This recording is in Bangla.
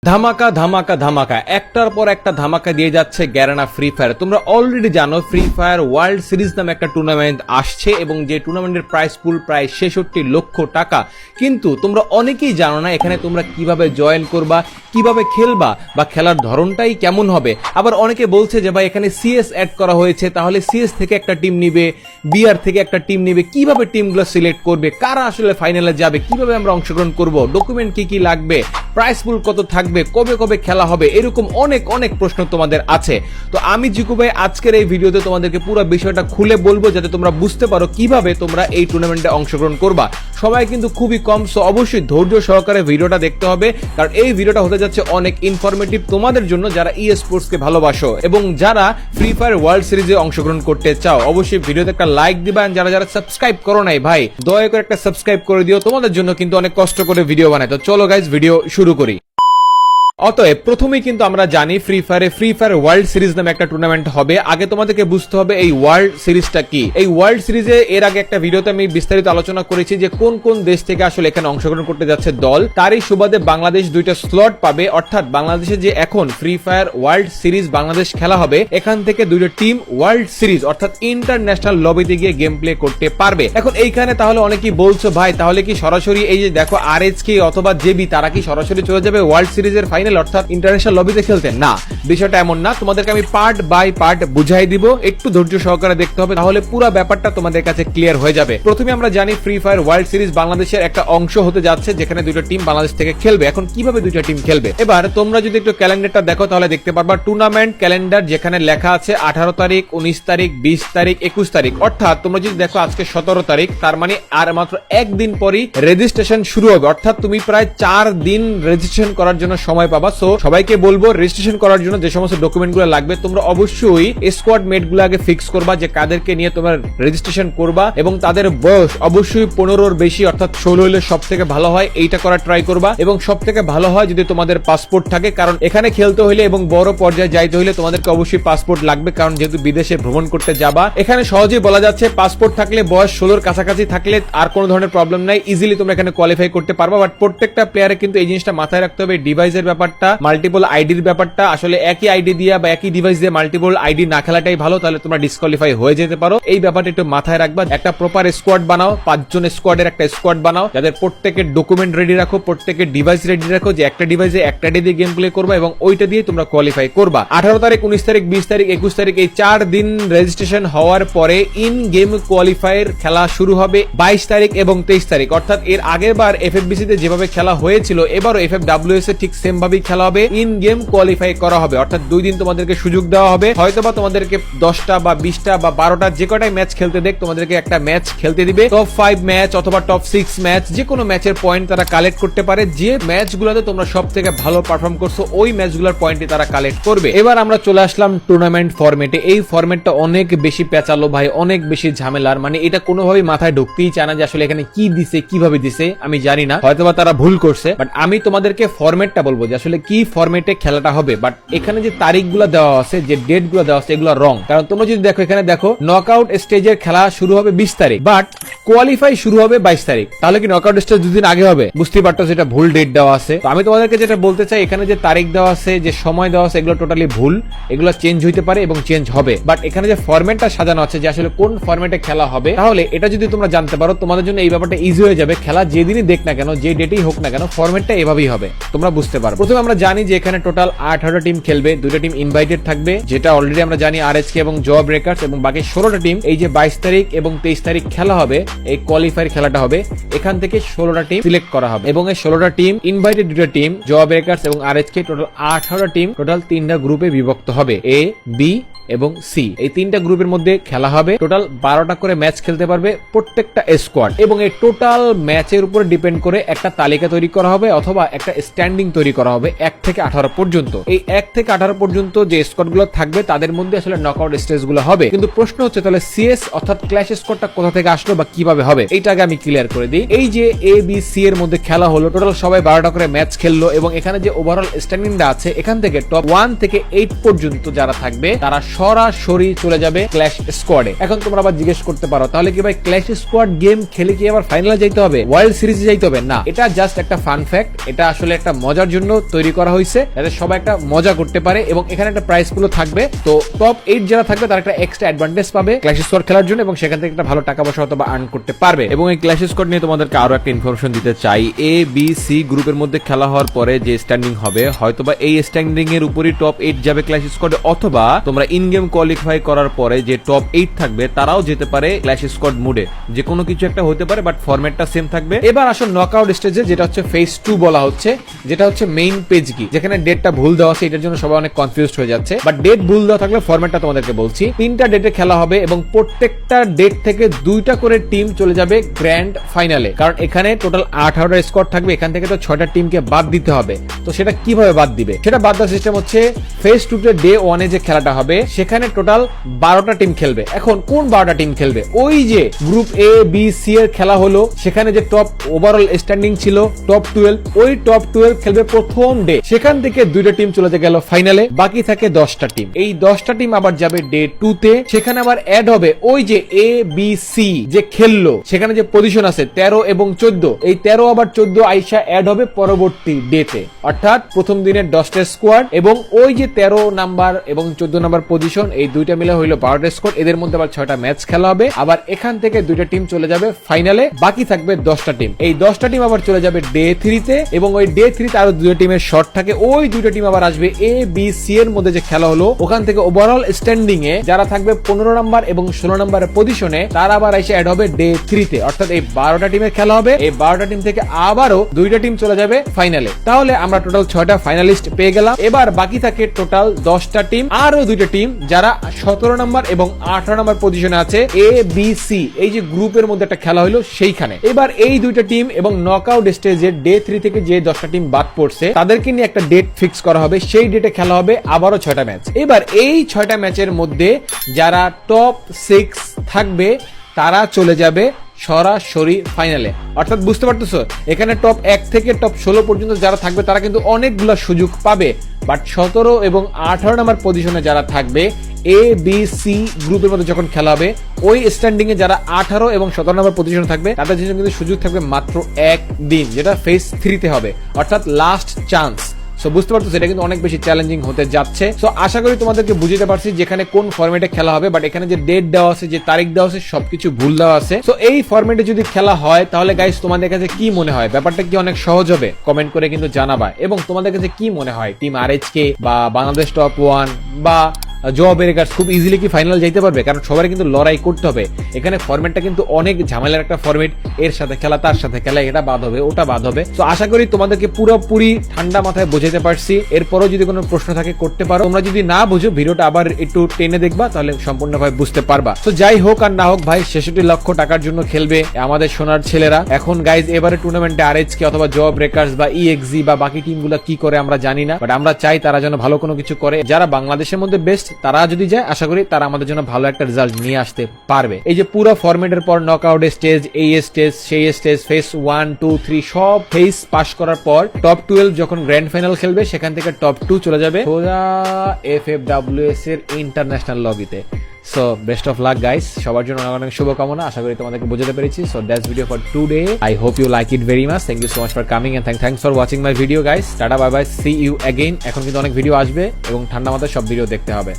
ধামাকা ধামাকা ধামাকা একটার পর একটা ধামাকা দিয়ে যাচ্ছে গ্যারেনা ফ্রি ফায়ার। তোমরা অলরেডি জানো ফ্রি ফায়ার ওয়ার্ল্ড সিরিজ নামে একটা টুর্নামেন্ট আসছে এবং যে টুর্নামেন্টের প্রাইস পুল প্রায় 66 লক্ষ টাকা। কিন্তু তোমরা অনেকেই জানো না এখানে তোমরা কিভাবে জয়েন করবা, কিভাবে খেলবা বা খেলার ধরনটাই কেমন হবে। আবার অনেকে বলছে যে ভাই এখানে সিএস অ্যাড করা হয়েছে, তাহলে সিএস থেকে একটা টিম নিবে, বিআর থেকে একটা টিম নিবে, কিভাবে টিমগুলো সিলেক্ট করবে, কারা আসলে ফাইনালে যাবে, কিভাবে আমরা অংশগ্রহণ করব, ডকুমেন্ট কি কি লাগবে, প্রাইস পুল কত থাকবে, কবে কবে খেলা হবে, এরকম অনেক অনেক প্রশ্ন তোমাদের আছে। তো আমি জিকু ভাই আজকের এই ভিডিওতে তোমাদেরকে পুরো বিষয়টা খুলে বলবো যাতে তোমরা বুঝতে পারো কিভাবে তোমরা এই টুর্নামেন্টে অংশগ্রহণ করবা। সময় কিন্তু খুবই কম, সো অবশ্যই ধৈর্য সহকারে ভিডিওটা দেখতে হবে, কারণ এই ভিডিওটা হতে যাচ্ছে অনেক ইনফরমেটিভ তোমাদের জন্য যারা ই স্পোর্টসকে ভালোবাসো এবং যারা ফ্রি ফায়ার ওয়ার্ল্ড সিরিজে অংশগ্রহণ করতে চাও। অবশ্যই ভিডিওতে একটা লাইক দিবা, যারা যারা সাবস্ক্রাইব করো নাই ভাই দয়া করে একটা সাবস্ক্রাইব করে দিও, তোমাদের জন্য কিন্তু অনেক কষ্ট করে ভিডিও বানাই। তো চলো গাইজ ভিডিও শুরু করি। অতএব প্রথমেই কিন্তু আমরা জানি ফ্রি ফায়ার ওয়ার্ল্ড সিরিজ নামে একটা টুর্নামেন্ট হবে। আগে তোমাদেরকে বুঝতে হবে এই ওয়ার্ল্ড সিরিজটা কি। এই ওয়ার্ল্ড সিরিজে এর আগে একটা ভিডিওতে আমি বিস্তারিত আলোচনা করেছি যে কোন কোন দেশ থেকে আসলে এখানে অংশগ্রহণ করতে যাচ্ছে দল। তারই সুবাদে বাংলাদেশ দুইটা স্লট পাবে, অর্থাৎ বাংলাদেশে যে এখন free fire world series Bangladesh খেলা হবে, এখান থেকে দুইটা টিম ওয়ার্ল্ড সিরিজ অর্থাৎ ইন্টারন্যাশনাল লবিতে গিয়ে গেম প্লে করতে পারবে। এখন এইখানে তাহলে অনেকেই বলছো ভাই তাহলে কি সরাসরি এই যে দেখো আরএচকে অথবা জেবি তারা কি সরাসরি চলে যাবে ওয়ার্ল্ড সিরিজের ফাইনাল অর্থাৎ ইন্টারন্যাশনাল লবিতে খেলতে? না, বিষয়টা এমন না। তোমাদেরকে আমি পার্ট বাই পার্ট বুঝাই দিব, একটু ধৈর্য সহকারে দেখতে হবে, তাহলে পুরো ব্যাপারটা তোমাদের কাছে ক্লিয়ার হয়ে যাবে। প্রথমে আমরা জানি ফ্রি ফায়ার ওয়ার্ল্ড সিরিজ বাংলাদেশের একটা অংশ হতে যাচ্ছে যেখানে দুটো টিম বাংলাদেশ থেকে খেলবে। এখন কিভাবে দুটো টিম খেলবে, এবার তোমরা যদি একটু ক্যালেন্ডারটা দেখো তাহলে দেখতে পারবা টুর্নামেন্ট ক্যালেন্ডার যেখানে লেখা আছে 18 তারিখ, 19 তারিখ, 20 তারিখ, 21 তারিখ। অর্থাৎ তোমরা যদি দেখো আজকে 17 তারিখ, তার মানে আর মাত্র একদিন পরই রেজিস্ট্রেশন শুরু হবে। অর্থাৎ তুমি প্রায় 4 দিন রেজিস্ট্রেশন করার জন্য সময় পাবা। সো সবাইকে বলবো রেজিস্ট্রেশন করার জন্য যে সমস্ত ডকুমেন্টগুলো লাগবে তোমরা অবশ্যই স্কোয়াড মেট গুলো আগে ফিক্স করবা যে কাদেরকে নিয়ে তোমরা রেজিস্ট্রেশন করবা এবং তাদের বয়স অবশ্যই 15-র বেশি অর্থাৎ 16 হলে সব থেকে ভালো হয়, এইটা করা ট্রাই করবা। এবং সব থেকে ভালো হয় যদি তোমাদের পাসপোর্ট থাকে, কারণ এখানে খেলতে হলে এবং বড় পর্যায়ে যাইতে হলে তোমাদেরকে অবশ্যই পাসপোর্ট লাগবে, কারণ যেহেতু বিদেশে ভ্রমণ করতে যাবা। এখানে সহজেই বলা যাচ্ছে পাসপোর্ট থাকলে, বয়স 16-র কাছাকাছি থাকলে আর কোনো ধরনের প্রবলেম নাই, ইজিলি তোমরা এখানে কোয়ালিফাই করতে পারবা। বাট প্রত্যেকটা প্লেয়ারে কিন্তু এই জিনিসটা মাথায় রাখতে হবে, ডিভাইসের ব্যাপারটা, মাল্টিপল আইডির ব্যাপারটা, আসলে একই আইডি দিয়ে বা একই ডিভাইস দিয়ে মাল্টিপল আইডি না খেলাটাই ভালো, তাহলে তোমরা ডিসকোয়ালিফাই হয়ে যেতে পারো। এই ব্যাপারটা একটু মাথায় রাখবা। একটা প্রপার স্কোয়াড বানাও, 5 জন স্কোয়াডের একটা স্কোয়াড বানাও, যাদের প্রত্যেকের ডকুমেন্ট রেডি রাখো, প্রত্যেকের ডিভাইস রেডি রাখো, যে একটা ডিভাইসে একটা আইডি দিয়ে গেম প্লে করবা এবং ওইটা দিয়ে তোমরা কোয়ালিফাই করবা। 18 তারিখ, 19 তারিখ, 20 তারিখ, 21 তারিখ এই 4 দিন রেজিস্ট্রেশন হওয়ার পরে ইন গেম কোয়ালিফায়ার খেলা শুরু হবে 22 তারিখ এবং 23 তারিখ। অর্থাৎ এর আগের বার এফএফবিসি তে যেভাবে খেলা হয়েছিল এবারও এফএফডব্লিউএস এ ঠিক সেম ভাবেই খেলা হবে, ইন গেম কোয়ালিফাই করা হবে। অর্থাৎ 2 দিন তোমাদেরকে সুযোগ দেওয়া হবে, হয়তোবা তোমাদেরকে 10টা বা 20টা বা 12টা যে কটাই ম্যাচ খেলতে দেখ তোমাদেরকে একটা ম্যাচ খেলতে দিবে। টপ 5 ম্যাচ অথবা টপ 6 ম্যাচ যে কোনো ম্যাচের পয়েন্ট তারা কালেক্ট করতে পারে, যে ম্যাচগুলোতে তোমরা সব থেকে ভালো পারফর্ম করছো ওই ম্যাচগুলোর পয়েন্টই তারা কালেক্ট করবে। এবার আমরা চলে আসলাম টুর্নামেন্ট ফরম্যাটে। এই ফরম্যাটটা অনেক বেশি পেঁচালো ভাই, অনেক বেশি ঝামেলার, মানে এটা কোনোভাবেই মাথায় ঢুকতেই চায় না যে আসলে এখানে কি দিছে, কিভাবে দিছে আমি জানি না, হয়তোবা তারা ভুল করছে। বাট আমি তোমাদেরকে ফরম্যাটটা বলবো যে আসলে কি ফরম্যাটে খেলাটা হবে। বাট এখানে যে তারিখগুলো দেওয়া আছে, যে ডেটগুলো দেওয়া আছে এগুলো রং। কারণ তোমরা যদি দেখো এখানে দেখো নকআউট স্টেজের খেলা শুরু হবে 20 তারিখ, বাট কোয়ালিফাই শুরু হবে 22 তারিখ। তাহলে কি নকআউট স্টেজ 2 দিন আগে হবে? বুঝতেই পারতো যেটা ভুল ডেট দেওয়া আছে। তো আমি তোমাদেরকে যেটা বলতে চাই, এখানে যে তারিখ দেওয়া আছে, যে সময় দেওয়া আছে, এগুলো টোটালি ভুল, এগুলো চেঞ্জ হইতে পারে এবং চেঞ্জ হবে। বাট এখানে যে ফরম্যাটটা সাজানো আছে যে আসলে কোন ফরম্যাটে খেলা হবে, তাহলে এটা যদি তোমরা জানতে পারো তোমাদের জন্য এই ব্যাপারটা ইজি হয়ে যাবে। খেলা যেদিনই দেখ না কেন, যে ডেটেই হোক না কেন, ফরম্যাটটা এভাবেই হবে, তোমরা বুঝতে পারো। প্রথমে আমরা জানি যে এখানে টোটাল 18টা টিম খেলবে, 2টা টিম ইনভাইটেড থাকবে, যেটা অলরেডি আমরা জানি আরএচকে এবং জব ব্রেকার্স, এবং বাকি 16টা টিম এই যে 22 তারিখ এবং 23 তারিখ খেলা হবে, এই কোয়ালিফায়ার খেলাটা হবে, এখান থেকে 16টা টিম সিলেক্ট করা হবে এবং এই 16টা টিম ইনভাইটেড 2টা টিম জব ব্রেকার্স এবং আরএচকে, টোটাল 18টা টিম, টোটাল 3টা গ্রুপে বিভক্ত হবে, এ, বি এবং সি। এই 3টা গ্রুপের মধ্যে খেলা হবে। টোটাল 12টা করে ম্যাচ খেলতে পারবে প্রত্যেকটা স্কোয়াড এবং এই টোটাল ম্যাচের উপরে ডিপেন্ড করে একটা তালিকা তৈরি করা হবে অথবা একটা স্ট্যান্ডিং তৈরি করা হবে 1 থেকে 18 পর্যন্ত। এই 1 থেকে 18 পর্যন্ত যে স্কোয়াডগুলো থাকবে তাদের মধ্যে আসলে নকআউট স্টেজগুলো হবে। কিন্তু প্রশ্ন হচ্ছে তাহলে সিএস অর্থাৎ ক্ল্যাশ স্কোয়াডটা কোথা থেকে আসলো বা কিভাবে হবে, এইটা আগে আমি ক্লিয়ার করে দিই। এই যে এ বি সি এর মধ্যে খেলা হলো, টোটাল সবাই 12টা করে ম্যাচ খেললো এবং এখানে যে ওভারঅল স্ট্যান্ডিংটা আছে এখান থেকে টপ 1 থেকে 8 পর্যন্ত যারা থাকবে তারা সরাসরি চলে যাবে ক্ল্যাশ স্কোয়াডে। এখন তোমরা আবার জিজ্ঞেস করতে পারো তাহলে কি ভাই ক্ল্যাশ স্কোয়াড গেম খেলে কি আবার ফাইনালে যাইতে হবে, ওয়ার্ল্ড সিরিজে যাইতে হবে? না, এটা জাস্ট একটা ফান ফ্যাক্ট, এটা আসলে একটা মজার জন্য তৈরি করা হয়েছে যাতে সবাই একটা মজা করতে পারে এবং এখানে একটা প্রাইস গুলো থাকবে। তো টপ 8 যারা থাকবে তারা একটা এক্সট্রা অ্যাডভান্টেজ পাবে ক্ল্যাশ স্কোয়াড খেলার জন্য এবং সেখান থেকে একটা ভালো টাকা পয়সা অথবা আর্ন করতে পারবে। এবং এই ক্ল্যাশ স্কোয়াড নিয়ে তোমাদেরকে আরো একটা ইনফরমেশন দিতে চাই। এ বি সি গ্রুপের মধ্যে খেলা হওয়ার পরে যে স্ট্যান্ডিং হবে, হয়তোবা এই স্ট্যান্ডিং এর উপরই টপ 8 যাবে ক্ল্যাশ স্কোয়াডে, অথবা তোমরা ইন গেম কোয়ালিফাই করার পরে যে টপ 8 থাকবে তারাও যেতে পারে ক্ল্যাশ স্কোয়াড মুডে। যে কোনো কিছু একটা হতে পারে, বাট ফরম্যাটটা সেম থাকবে। এবার আসো নকআউট স্টেজে, যেটা হচ্ছে ফেজ 2 বলা হচ্ছে, যেটা হচ্ছে মেইন পেজ কি, যেখানে ডেটটা ভুল দেওয়া আছে, এটার জন্য সবাই অনেক কনফিউজড হয়ে যাচ্ছে। বাট ডেট ভুল দেওয়া থাকলে ফরম্যাটটা তোমাদেরকে বলছি, 3টা ডেটে খেলা হবে এবং প্রত্যেকটা ডেট থেকে 2টা করে টিম চলে যাবে গ্র্যান্ড ফাইনালে। কারণ এখানে টোটাল 18টা স্কোয়াড থাকবে, এখান থেকে তো 6টা টিমকে বাদ দিতে হবে। তো সেটা কিভাবে বাদ দিবে, সেটা বাদ দেওয়ার সিস্টেম হচ্ছে ফেজ 2 তে ডে 1 এ যে খেলাটা হবে সেখানে টোটাল 12টা টিম খেলবে। এখন কোন 12টা টিম খেলবে? ওই যে গ্রুপ এ বি সি এর খেলা হলো, সেখানে যে টপ ওভারঅল স্ট্যান্ডিং ছিল টপ 12, ওই টপ 12 খেলবে প্রথম ডে। সেখান থেকে 2টা টিম চলে গেল ফাইনালে, বাকি থাকে 10টা টিম। এই 10টা টিম আবার যাবে ডে 2 তে, সেখানে আবার অ্যাড হবে ওই যে এ বি সি যে খেললো, সেখানে যে পজিশন আছে 13 এবং 14, এই 13 আবার 14 আইসা অ্যাড হবে পরবর্তী ডে তে। অর্থাৎ প্রথম দিনের 10টা স্কোয়াড এবং ওই যে 13 নাম্বার এবং 14 নাম্বার পজিশন, এই দুইটা মিলে হইলো 12টা স্কোয়াড। এদের মধ্যে আবার 6টা ম্যাচ খেলা হবে। আবার এখান থেকে 2টা টিম চলে যাবে ফাইনালে, বাকি থাকবে 10টা টিম। এই 10টা টিম আবার চলে যাবে ডে 3 তে এবং ওই ডে 3 তে আরো 2টা টিমের শর্ট থাকে। ওই 2টা টিম আবার আসবে এ বি সি এর মধ্যে যে খেলা হলো, ওখান থেকে ওভারঅল স্ট্যান্ডিং এ যারা থাকবে 15 নাম্বার এবং 16 নাম্বারের পজিশনে, তারা আবার এসে অ্যাড হবে ডে 3 তে। অর্থাৎ এই 12টা টিমের খেলা হবে। এই 12টা টিম থেকে আবারও 2টা টিম চলে যাবে ফাইনালে। তাহলে আমরা টোটাল 6টা ফাইনালিস্ট পেয়ে গেলাম। এবার বাকি থাকে টোটাল 10টা টিম, আরো 2টা টিম যারা 17 নাম্বার এবং 18 নাম্বার পজিশনে আছে এ বি সি, এই যে গ্রুপের মধ্যে একটা খেলা হলো সেইখানে। এবার এই 2টা টিম এবং নকআউট স্টেজের ডে 3 থেকে যে 10টা টিম বাদ পড়ছে তাদেরকে নিয়ে একটা ডেট ফিক্স করা হবে। সেই ডেটে খেলা হবে আবারও 6টা ম্যাচ। এবার এই 6টা ম্যাচের মধ্যে যারা টপ 6 থাকবে তারা চলে যাবে সরাসরি ফাইনালে। অর্থাৎ বুঝতে পারতেছো, এখানে টপ 1 থেকে টপ 16 পর্যন্ত যারা থাকবে তারা কিন্তু অনেকগুলো সুযোগ পাবে। বাট 17 এবং 18 নাম্বার পজিশনে যারা থাকবে এ বি সি গ্রুপের মধ্যে যখন খেলা হবে, ওই স্ট্যান্ডিং এ যারা 18 এবং 17 নাম্বার পজিশনে থাকবে তাদের জন্য কিন্তু সুযোগ থাকবে মাত্র 1 দিন, যেটা ফেজ 3 তে হবে, অর্থাৎ লাস্ট চান্স। সো বুঝতে পারছো এটা কিন্তু অনেক বেশি চ্যালেঞ্জিং হতে যাচ্ছে। সো আশা করি তোমাদেরকে বুঝতে পারছি যেখানে কোন ফরম্যাটে খেলা হবে, বাট এখানে যে ডেট দেওয়া আছে, যে তারিখ দেওয়া আছে, সবকিছু ভুল দেওয়া আছে। সো এই ফরম্যাটে যদি খেলা হয় তাহলে গাইস তোমাদের কাছে কি মনে হয়, ব্যাপারটা কি অনেক সহজ হবে? কমেন্ট করে কিন্তু জানাবা। এবং তোমাদের কাছে কি মনে হয় টিম আরএইচকে বা বাংলাদেশ টপ 1 বা জব ব্রেকার্স খুব ইজিলি কি ফাইনাল যাইতে পারবে? কারণ সবাই কিন্তু লড়াই করতে হবে। এখানে ফরম্যাটটা কিন্তু অনেক ঝামেলার একটা ফরম্যাট, এর সাথে খেলা তার সাথে খেলা, এটা বাদ হবে ওটা বাদ হবে। তো আশা করি তোমাদেরকে পুরোপুরি ঠান্ডা মাথায় বোঝাতে পারছি। এরপরও যদি কোনো প্রশ্ন থাকে করতে পারো। তোমরা যদি না বুঝো ভিডিওটা আবার একটু টেনে দেখবা, তাহলে সম্পূর্ণভাবে বুঝতে পারবা। তো যাই হোক আর না হোক ভাই, 66 লক্ষ টাকার জন্য খেলবে আমাদের সোনার ছেলেরা। এখন গাইজ এবারে টুর্নামেন্টে আরএইচকে অথবা জব ব্রেকার্স বা ইএক্সজি বা বাকি টিমগুলো কি করে আমরা জানি না, বাট আমরা চাই তারা যেন ভালো কোনো কিছু করে। যারা বাংলাদেশের মধ্যে বেস্ট তারা যদি যায়, আশা করি তারা আমাদের জন্য ভালো একটা রেজাল্ট নিয়ে আসতে পারবে। এই যে পুরো ফরম্যাটের পর নকআউট স্টেজ, এই স্টেজ, সেই স্টেজ, ফেজ 1 2 3 সব ফেজ পাস করার পর টপ 12 যখন গ্র্যান্ড ফাইনাল খেলবে, সেখান থেকে টপ 2 চলে যাবে সোজা এফএফডব্লিউএস এর ইন্টারন্যাশনাল লবিতে। So best of luck guys, সবার জন্য অনেক অনেক শুভকামনা। আশা করি তোমাদেরকে বোঝাতে পেরেছি। So that's video for today. I hope you like it very much. Thank you so much for coming and thanks for watching my video guys. Tata bye bye, see you again. এখন কিন্তু অনেক ভিডিও আসবে এবং ঠান্ডা মাথায় সব ভিডিও দেখতে হবে।